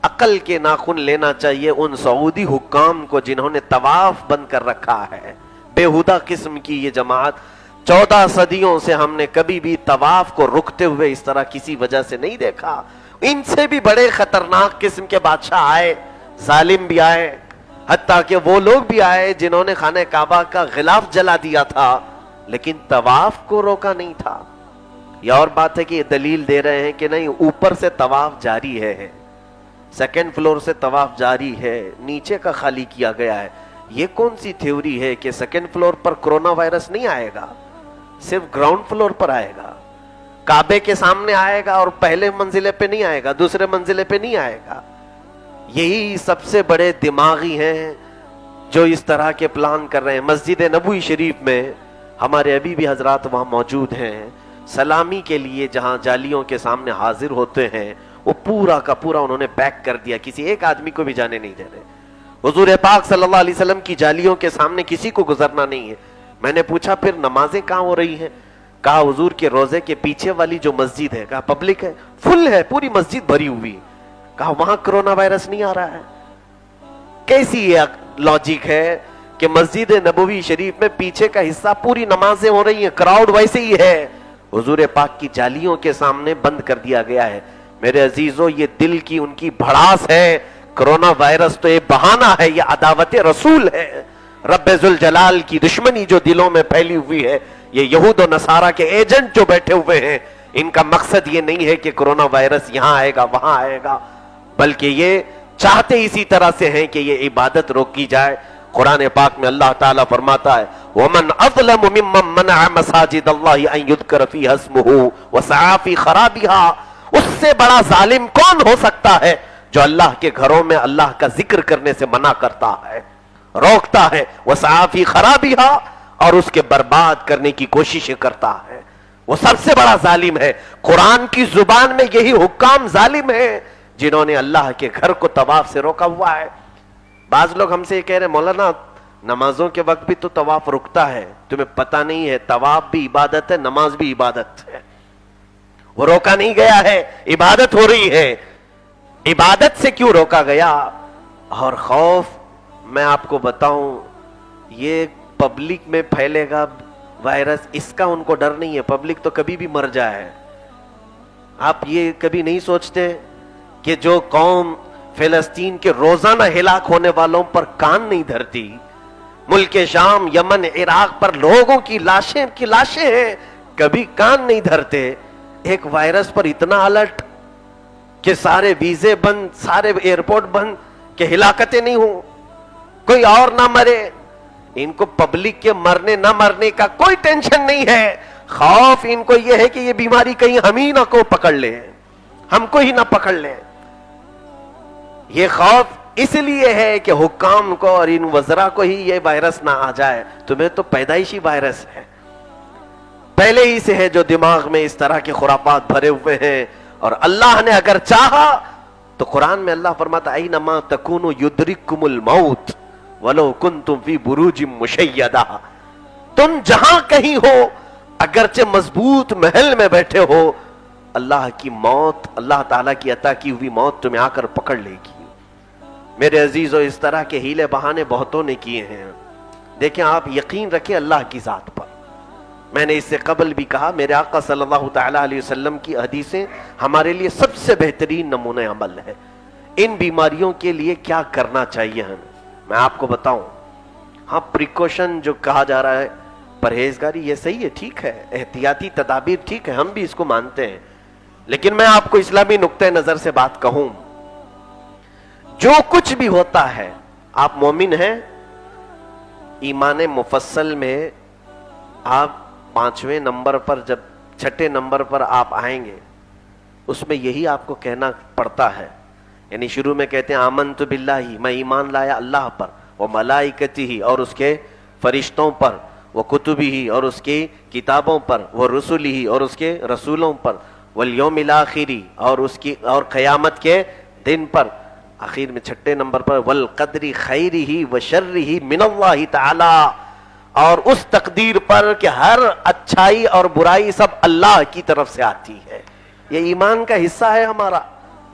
عقل کے ناخن لینا چاہیے ان سعودی حکام کو جنہوں نے طواف بند کر رکھا ہے. بےہودہ قسم کی یہ جماعت. 14 صدیوں سے ہم نے کبھی بھی طواف کو رکتے ہوئے اس طرح کسی وجہ سے نہیں دیکھا. ان سے بھی بڑے خطرناک قسم کے بادشاہ آئے, ظالم بھی آئے, حتیٰ کہ وہ لوگ بھی آئے جنہوں نے خانہ کعبہ کا غلاف جلا دیا تھا لیکن طواف کو روکا نہیں تھا. یہ اور بات ہے کہ یہ دلیل دے رہے ہیں کہ نہیں, اوپر سے طواف جاری ہے, سیکنڈ فلور سے طواف جاری ہے, نیچے کا خالی کیا گیا ہے. یہ کون سی تھیوری ہے کہ سیکنڈ فلور پر کرونا وائرس نہیں آئے گا, صرف گراؤنڈ فلور پر آئے گا, کعبے کے سامنے آئے گا اور پہلے منزلے پہ نہیں آئے گا, دوسرے منزلے پہ نہیں آئے گا. یہی سب سے بڑے دماغی ہیں جو اس طرح کے پلان کر رہے ہیں. مسجد نبوی شریف میں ہمارے ابھی بھی حضرات وہاں موجود ہیں, سلامی کے لیے جہاں جالیوں کے سامنے حاضر ہوتے ہیں وہ پورا کا پورا انہوں نے پیک کر دیا, کسی ایک آدمی کو بھی جانے نہیں دے رہے. حضور پاک صلی اللہ علیہ وسلم کی جالیوں کے سامنے کسی کو گزرنا نہیں ہے. میں نے پوچھا پھر نمازیں کہاں ہو رہی ہیں؟ کہا حضور کے روزے کے پیچھے والی جو مسجد ہے, کہا پبلک ہے, فل ہے, پوری مسجد بھری ہوئی. کہا وہاں کرونا وائرس نہیں آ رہا ہے. کیسی یہ لاجک ہے کہ مسجد نبوی شریف میں پیچھے کا حصہ پوری نمازیں ہو رہی ہیں, کراؤڈ ویسے ہی ہے, حضور پاک کی جالیوں کے سامنے بند کر دیا گیا ہے. میرے عزیزو, یہ دل کی ان کی بھڑاس ہے. کرونا وائرس تو یہ بہانہ ہے, یہ عداوت رسول ہے. رب ذوالجلال کی دشمنی جو دلوں میں پھیلی ہوئی ہے, یہ یہود و نصارہ کے ایجنٹ جو بیٹھے ہوئے ہیں, ان کا مقصد یہ نہیں ہے کہ کرونا وائرس یہاں آئے گا وہاں آئے گا, بلکہ یہ چاہتے اسی طرح سے ہیں کہ یہ عبادت روکی جائے. قرآن پاک میں اللہ تعالیٰ فرماتا ہے وَمَنْ أَظْلَمُ مِمَّنْ مَنَعَ مَسَاجِدَ اللَّهِ أَنْ يُذْكَرَ فِيهَا اسْمُهُ وَسَعَىٰ فِي خَرَابِهَا. اس سے بڑا ظالم کون ہو سکتا ہے جو اللہ کے گھروں میں اللہ کا ذکر کرنے سے منع کرتا ہے, روکتا ہے, وَسَعَىٰ فِي خَرَابِهَا, اور اس کے برباد کرنے کی کوششیں کرتا ہے. وہ سب سے بڑا ظالم ہے. قرآن کی زبان میں یہی حکام ظالم ہیں جنہوں نے اللہ کے گھر کو طواف سے روکا ہوا ہے. بعض لوگ ہم سے یہ کہہ رہے ہیں مولانا نمازوں کے وقت بھی تو طواف رکتا ہے. تمہیں پتہ نہیں ہے, طواف بھی عبادت ہے, نماز بھی عبادت ہے. وہ روکا نہیں گیا ہے, عبادت ہو رہی ہے. عبادت سے کیوں روکا گیا؟ اور خوف, میں آپ کو بتاؤں, یہ پبلک میں پھیلے گا وائرس, اس کا ان کو ڈر نہیں ہے. پبلک تو کبھی بھی مر جائے. آپ یہ کبھی نہیں سوچتے کہ جو قوم فلسطین کے روزانہ ہلاک ہونے والوں پر کان نہیں دھرتی, ملک شام, یمن, عراق پر لوگوں کی لاشیں ہیں, کبھی کان نہیں دھرتے, ایک وائرس پر اتنا الرٹ کہ سارے ویزے بند, سارے ایئرپورٹ بند, کہ ہلاکتیں نہیں ہوں, کوئی اور نہ مرے. ان کو پبلک کے مرنے نہ مرنے کا کوئی ٹینشن نہیں ہے. خوف ان کو یہ ہے کہ یہ بیماری کہیں ہم ہی نہ کو پکڑ لے, ہم کو ہی نہ پکڑ لے. یہ خوف اس لیے ہے کہ حکام کو اور ان وزراء کو ہی یہ وائرس نہ آ جائے. تمہیں تو پیدائشی وائرس ہے, پہلے ہی سے ہے, جو دماغ میں اس طرح کے خرافات بھرے ہوئے ہیں. اور اللہ نے اگر چاہا تو قرآن میں اللہ فرماتا اینما تکونوا یدرککم الموت ولو کنتم فی بروج مشیدہ. تم جہاں کہیں ہو, اگرچہ مضبوط محل میں بیٹھے ہو, اللہ کی موت, اللہ تعالیٰ کی عطا کی ہوئی موت تمہیں آ کر پکڑ لے گی. میرے عزیزو, اس طرح کے ہیلے بہانے بہتوں نے کیے ہیں. دیکھیں, آپ یقین رکھیں اللہ کی ذات پر. میں نے اس سے قبل بھی کہا, میرے آقا صلی اللہ تعالیٰ علیہ وسلم کی حدیثیں ہمارے لیے سب سے بہترین نمونہ عمل ہے. ان بیماریوں کے لیے کیا کرنا چاہیے ہمیں, میں آپ کو بتاؤں. ہاں, پریکوشن جو کہا جا رہا ہے, پرہیزگاری, یہ صحیح ہے, ٹھیک ہے, احتیاطی تدابیر ٹھیک ہے, ہم بھی اس کو مانتے ہیں. لیکن میں آپ کو اسلامی نقطہ نظر سے بات کہوں, جو کچھ بھی ہوتا ہے, آپ مومن ہیں, ایمان مفصل میں آپ 5ویں نمبر پر, جب 6 نمبر پر آپ آئیں گے, اس میں یہی آپ کو کہنا پڑتا ہے. یعنی شروع میں کہتے ہیں آمنت باللہ, میں ایمان لایا اللہ پر, وہ ملائکتہ, اور اس کے فرشتوں پر, وہ کتبہ, اور اس کی کتابوں پر, وہ رسلہ, اور اس کے رسولوں پر, والیوم الاخر, اور اس کی, اور قیامت کے دن پر. آخر میں 6 نمبر پر والقدر خیرہ وشرہ من اللہ تعالی, اور اس تقدیر پر کہ ہر اچھائی اور برائی سب اللہ کی طرف سے آتی ہے. یہ ایمان کا حصہ ہے ہمارا.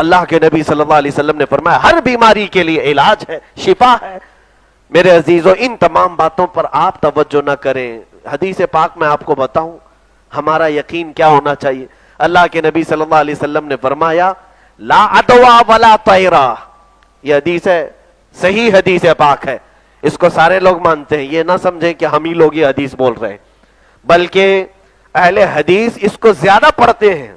اللہ کے نبی صلی اللہ علیہ وسلم نے فرمایا ہر بیماری کے لیے علاج ہے، شفا ہے۔ میرے عزیزوں، ان تمام باتوں پر آپ توجہ نہ کریں، حدیث پاک میں آپ کو بتاؤں ہمارا یقین کیا ہونا چاہیے۔ اللہ کے نبی صلی اللہ علیہ وسلم نے فرمایا لا عدوا ولا طیرا، یہ حدیث ہے، صحیح حدیث پاک ہے، اس کو سارے لوگ مانتے ہیں، یہ نہ سمجھیں کہ ہم ہی لوگ یہ حدیث بول رہے ہیں، بلکہ اہل حدیث اس کو زیادہ پڑھتے ہیں۔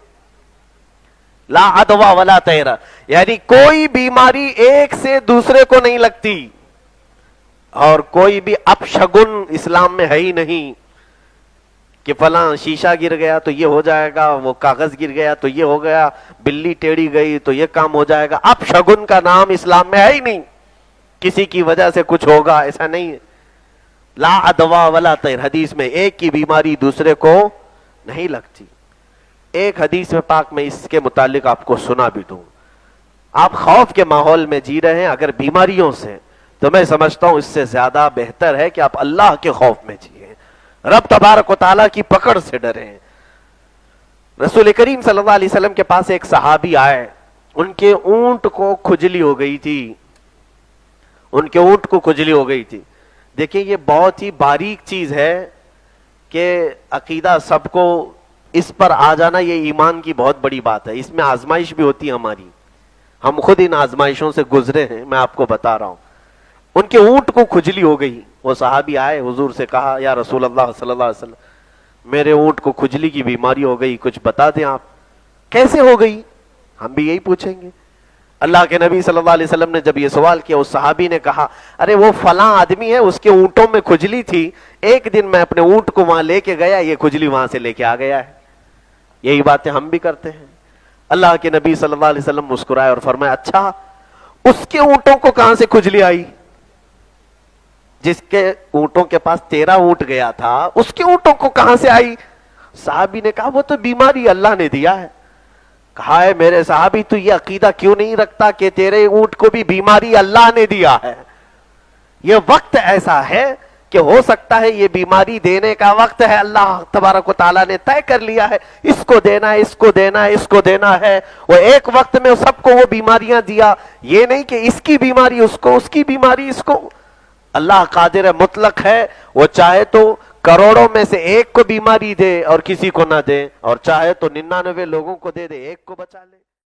لا عدوا ولا طیرا یعنی کوئی بیماری ایک سے دوسرے کو نہیں لگتی، اور کوئی بھی اپشگن اسلام میں ہے ہی نہیں کہ فلاں شیشہ گر گیا تو یہ ہو جائے گا، وہ کاغذ گر گیا تو یہ ہو گیا، بلی ٹیڑھی گئی تو یہ کام ہو جائے گا۔ اپشگن کا نام اسلام میں ہے ہی نہیں، کسی کی وجہ سے کچھ ہوگا ایسا نہیں ہے۔ لا عدوا ولا طیر، حدیث میں ایک کی بیماری دوسرے کو نہیں لگتی۔ ایک حدیث میں پاک میں اس کے متعلق آپ کو سنا بھی دوں۔ آپ خوف کے ماحول میں جی رہے ہیں اگر بیماریوں سے، تو میں سمجھتا ہوں اس سے زیادہ بہتر ہے کہ آپ اللہ کے خوف میں جیئیں، رب تبارک و تعالیٰ کی پکڑ سے ڈریں۔ رسول کریم صلی اللہ علیہ وسلم کے پاس ایک صحابی آئے، ان کے اونٹ کو کھجلی ہو گئی تھی، ان کے اونٹ کو کھجلی ہو گئی تھی۔ دیکھیں یہ بہت ہی باریک چیز ہے کہ عقیدہ سب کو اس پر آ جانا، یہ ایمان کی بہت بڑی بات ہے، اس میں آزمائش بھی ہوتی ہے ہماری، ہم خود ان آزمائشوں سے گزرے ہیں، میں آپ کو بتا رہا ہوں۔ ان کے اونٹ کو کھجلی ہو گئی، وہ صحابی آئے حضور سے کہا یا رسول اللہ صلی اللہ علیہ وسلم میرے اونٹ کو کھجلی کی بیماری ہو گئی، کچھ بتا دیں آپ۔ کیسے ہو گئی؟ ہم بھی یہی پوچھیں گے۔ اللہ کے نبی صلی اللہ علیہ وسلم نے جب یہ سوال کیا، اس صحابی نے کہا ارے وہ فلاں آدمی ہے، اس کے اونٹوں میں کھجلی تھی، ایک دن میں اپنے اونٹ کو وہاں لے کے گیا، یہ کھجلی وہاں سے لے کے آ گیا ہے۔ یہی باتیں ہم بھی کرتے ہیں۔ اللہ کے نبی صلی اللہ علیہ وسلم مسکرائے اور فرمایا اچھا اس کے اونٹوں کو کہاں سے کھجلی آئی؟ جس کے اونٹوں کے پاس تیرا اونٹ گیا تھا اس کے اونٹوں کو کہاں سے آئی؟ صحابی نے کہا وہ تو بیماری اللہ نے دیا ہے۔ کہا ہے میرے صحابی تو یہ عقیدہ کیوں نہیں رکھتا کہ تیرے اونٹ کو بھی بیماری اللہ نے دیا ہے؟ یہ وقت ایسا ہے کہ ہو سکتا ہے یہ بیماری دینے کا وقت ہے، اللہ تبارک و تعالیٰ نے طے کر لیا ہے اس کو دینا ہے، اس کو دینا ہے، اس کو دینا ہے۔ وہ ایک وقت میں سب کو وہ بیماریاں دیا، یہ نہیں کہ اس کی بیماری اس کو، اس کی بیماری اس کو۔ اللہ قادر مطلق ہے، وہ چاہے تو کروڑوں میں سے ایک کو بیماری دے اور کسی کو نہ دے، اور چاہے تو 99 لوگوں کو دے دے، ایک کو بچا لے۔